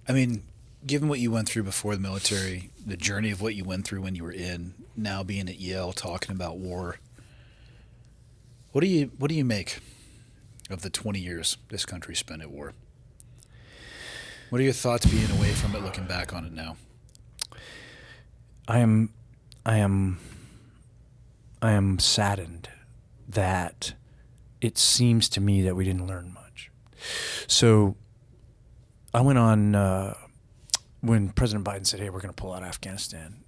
I mean, given what you went through before the military, the journey of what you went through when you were in, now being at Yale talking about war, what do you make of the 20 years this country spent at war? What are your thoughts being away from it, looking back on it now? I am I am saddened that it seems to me that we didn't learn much. So I went on when President Biden said, "Hey, we're going to pull out of Afghanistan."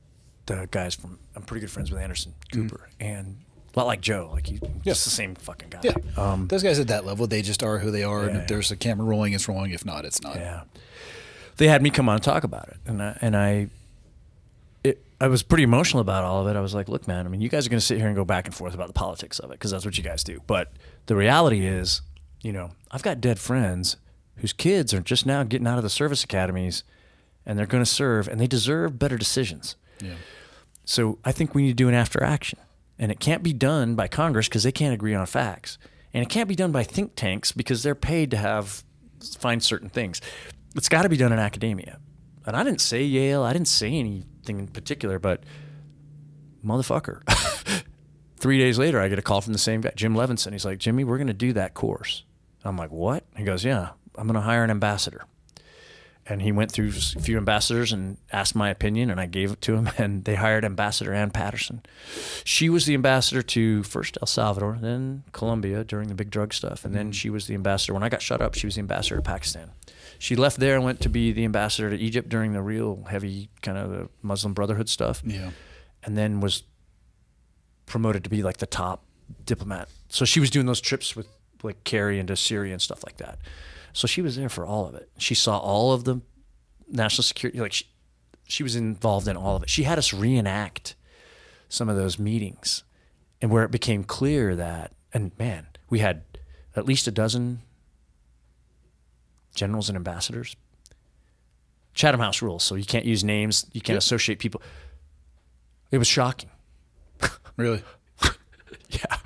The guys I'm pretty good friends with Anderson Cooper, and a lot like Joe, like he's just the same fucking guy. Yeah, those guys at that level, they just are who they are, and if yeah. there's a camera rolling, it's rolling. If not, it's not. Yeah, they had me come on and talk about it, and I was pretty emotional about all of it. I was like, look, man, I mean, you guys are going to sit here and go back and forth about the politics of it because that's what you guys do. But the reality is, you know, I've got dead friends whose kids are just now getting out of the service academies and they're going to serve and they deserve better decisions. Yeah. So I think we need to do an after action. And it can't be done by Congress because they can't agree on facts. And it can't be done by think tanks because they're paid to find certain things. It's got to be done in academia. And I didn't say Yale. I didn't say anything in particular, but motherfucker. 3 days later, I get a call from the same guy, Jim Levinson. He's like, Jimmy, we're going to do that course. I'm like, what? He goes, yeah, I'm going to hire an ambassador. And he went through a few ambassadors and asked my opinion, and I gave it to him, and they hired Ambassador Ann Patterson. She was the ambassador to first El Salvador, then Colombia during the big drug stuff, and then she was the ambassador. When I got shut up, she was the ambassador to Pakistan. She left there and went to be the ambassador to Egypt during the real heavy kind of the Muslim Brotherhood stuff, and then was promoted to be like the top diplomat. So she was doing those trips with like Kerry into Syria and stuff like that. So she was there for all of it. She saw all of the national security, like she was involved in all of it. She had us reenact some of those meetings and where it became clear that, and man, we had at least a dozen generals and ambassadors. Chatham House rules, so you can't use names, you can't associate people. It was shocking. Really? Yeah.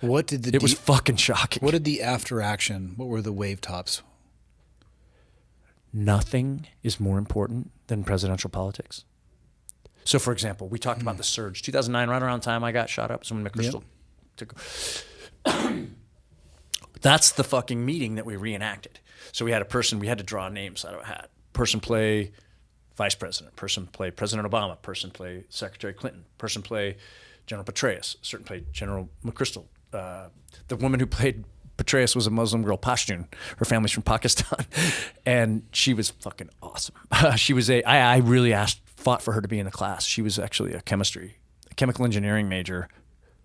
It was fucking shocking. What did the after action, what were the wave tops? Nothing is more important than presidential politics. So, for example, we talked about the surge. 2009, right around the time I got shot up, when McChrystal took. That's the fucking meeting that we reenacted. So we had a person, we had to draw names out of a hat. Person play vice president, person play President Obama, person play Secretary Clinton, person play General Petraeus, certain play General McChrystal. The woman who played Petraeus was a Muslim girl, Pashtun. Her family's from Pakistan, and she was fucking awesome. She was I really fought for her to be in the class. She was actually a chemical engineering major,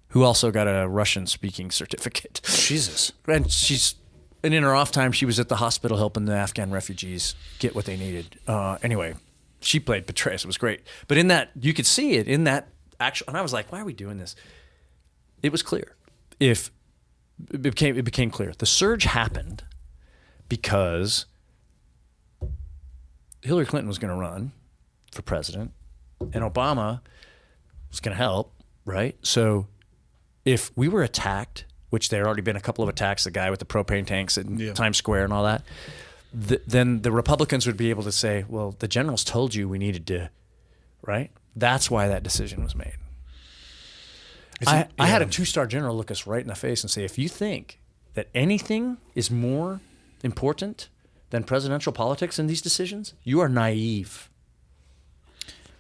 who also got a Russian speaking certificate. Jesus. And in her off time, she was at the hospital helping the Afghan refugees get what they needed. Anyway, she played Petraeus. It was great. But in that, you could see it in that actual, and I was like, why are we doing this? It was clear. It became clear. The surge happened because Hillary Clinton was going to run for president and Obama was going to help, right? So if we were attacked, which there had already been a couple of attacks, the guy with the propane tanks in Times Square and all that, then the Republicans would be able to say, well, the generals told you we needed to, right? That's why that decision was made. I had a 2-star general look us right in the face and say, if you think that anything is more important than presidential politics in these decisions, you are naive.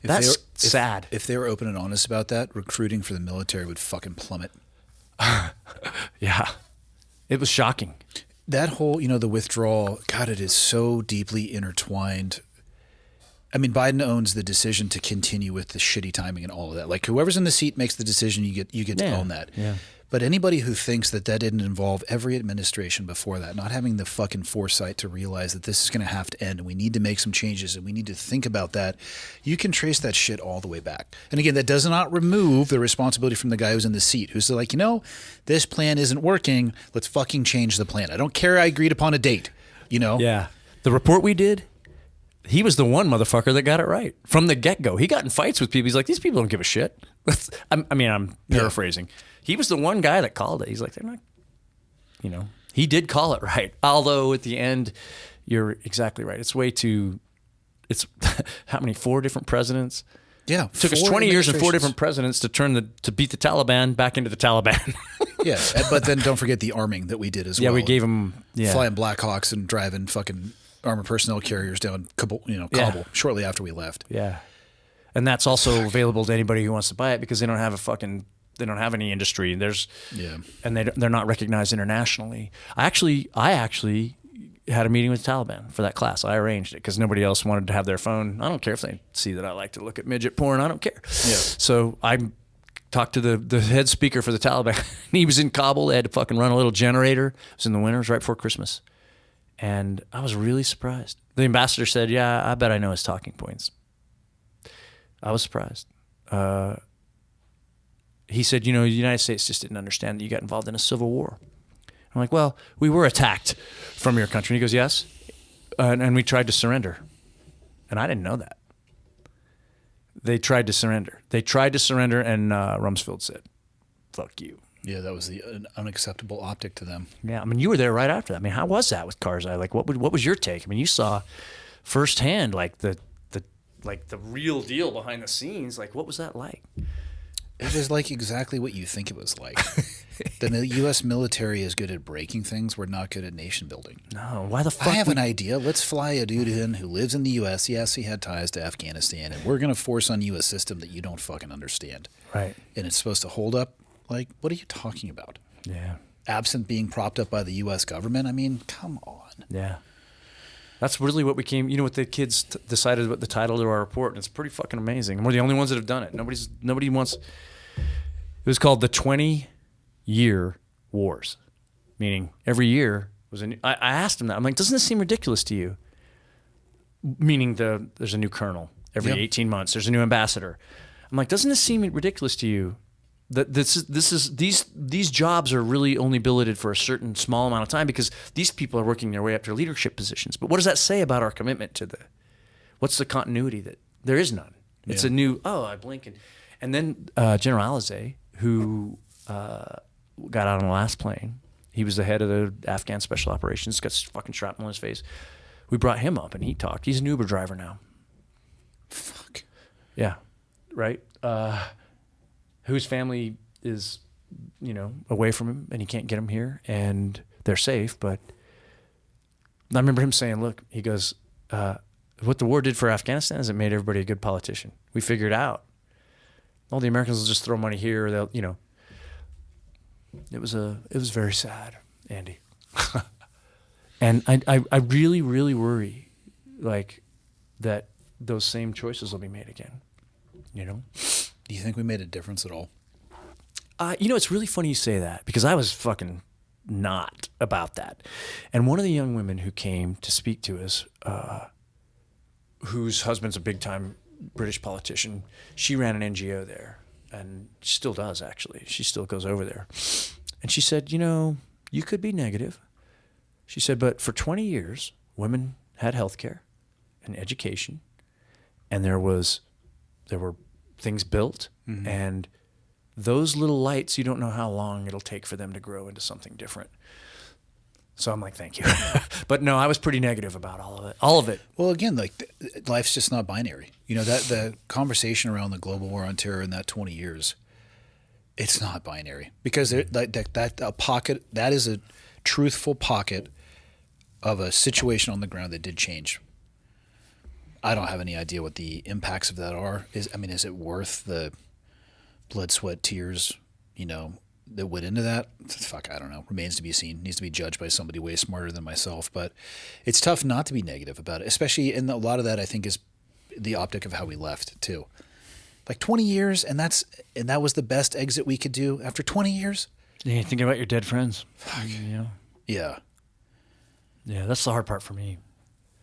That's sad. If they were open and honest about that, recruiting for the military would fucking plummet. Yeah. It was shocking. That whole, the withdrawal, God, it is so deeply intertwined. I mean, Biden owns the decision to continue with the shitty timing and all of that. Like, whoever's in the seat makes the decision, you get to own that. Yeah. But anybody who thinks that didn't involve every administration before that, not having the fucking foresight to realize that this is going to have to end and we need to make some changes and we need to think about that, you can trace that shit all the way back. And again, that does not remove the responsibility from the guy who's in the seat, who's like, this plan isn't working. Let's fucking change the plan. I don't care I agreed upon a date, Yeah. The report we did, he was the one motherfucker that got it right from the get-go. He got in fights with people. He's like, these people don't give a shit. I'm paraphrasing. He was the one guy that called it. He's like, they're not, he did call it right. Although at the end, you're exactly right. It's way too it's how many? 4 different presidents. Yeah, It took us 4 20 years and 4 administrations. different presidents to beat the Taliban back into the Taliban. Yeah, but then don't forget the arming that we did as Yeah, well. we gave them flying Blackhawks and driving fucking armored personnel carriers down Kabul, Kabul shortly after we left. Yeah, and that's also available to anybody who wants to buy it because they don't have any industry. And they're not recognized internationally. I actually had a meeting with the Taliban for that class. I arranged it because nobody else wanted to have their phone. I don't care if they see that I like to look at midget porn. I don't care. Yeah. So I talked to the head speaker for the Taliban. He was in Kabul. They had to fucking run a little generator. It was in the winter. It was right before Christmas. And I was really surprised. The ambassador said, yeah, I bet I know his talking points. I was surprised. He said, the United States just didn't understand that you got involved in a civil war. I'm like, well, we were attacked from your country. And he goes, yes. And we tried to surrender. And I didn't know that. They tried to surrender. And Rumsfeld said, fuck you. Yeah, that was an unacceptable optic to them. Yeah, I mean, you were there right after that. I mean, how was that with Karzai? Like, what was your take? I mean, you saw firsthand, like, the real deal behind the scenes. Like, what was that like? It was like exactly what you think it was like. The U.S. military is good at breaking things. We're not good at nation building. No, why the fuck? I have an idea. Let's fly a dude in who lives in the U.S. Yes, he had ties to Afghanistan, and we're going to force on you a system that you don't fucking understand. Right. And it's supposed to hold up. Like, what are you talking about? Yeah. Absent being propped up by the U.S. government? I mean, come on. Yeah. That's really what what the kids decided what the title of our report, and it's pretty fucking amazing. And we're the only ones that have done it. Nobody wants. It was called the 20-year wars, meaning every year was a new. I asked him that. I'm like, doesn't this seem ridiculous to you? Meaning there's a new colonel every 18 months. There's a new ambassador. I'm like, doesn't this seem ridiculous to you? That these jobs are really only billeted for a certain small amount of time because these people are working their way up to leadership positions. But what does that say about our commitment to what's the continuity that there is none? It's a new, I blink. And then General Alizé, who got out on the last plane, he was the head of the Afghan Special Operations, got fucking shrapnel in his face. We brought him up and he talked. He's an Uber driver now. Fuck. Yeah. Right? Whose family is, away from him and he can't get them here and they're safe. But I remember him saying, look, he goes, what the war did for Afghanistan is it made everybody a good politician. We figured out. All the Americans will just throw money here. They'll, it was very sad, Andy. And I really, really worry like that those same choices will be made again, Do you think we made a difference at all? It's really funny you say that because I was fucking not about that. And one of the young women who came to speak to us, whose husband's a big-time British politician, she ran an NGO there and still does, actually. She still goes over there. And she said, you could be negative. She said, but for 20 years, women had health care and education, and there were things built, and those little lights, you don't know how long it'll take for them to grow into something different. So I'm like, thank you. But no, I was pretty negative about all of it. Well, again, life's just not binary. That the conversation around the global war on terror in that 20 years, it's not binary because that is a truthful pocket of a situation on the ground that did change. I don't have any idea what the impacts of that are. Is it worth the blood, sweat, tears, that went into that? Fuck, I don't know. Remains to be seen. Needs to be judged by somebody way smarter than myself. But it's tough not to be negative about it, especially in a lot of that I think is the optic of how we left too. Like 20 years, and that was the best exit we could do after 20 years. Yeah, thinking about your dead friends. Fuck. Yeah. Yeah, that's the hard part for me.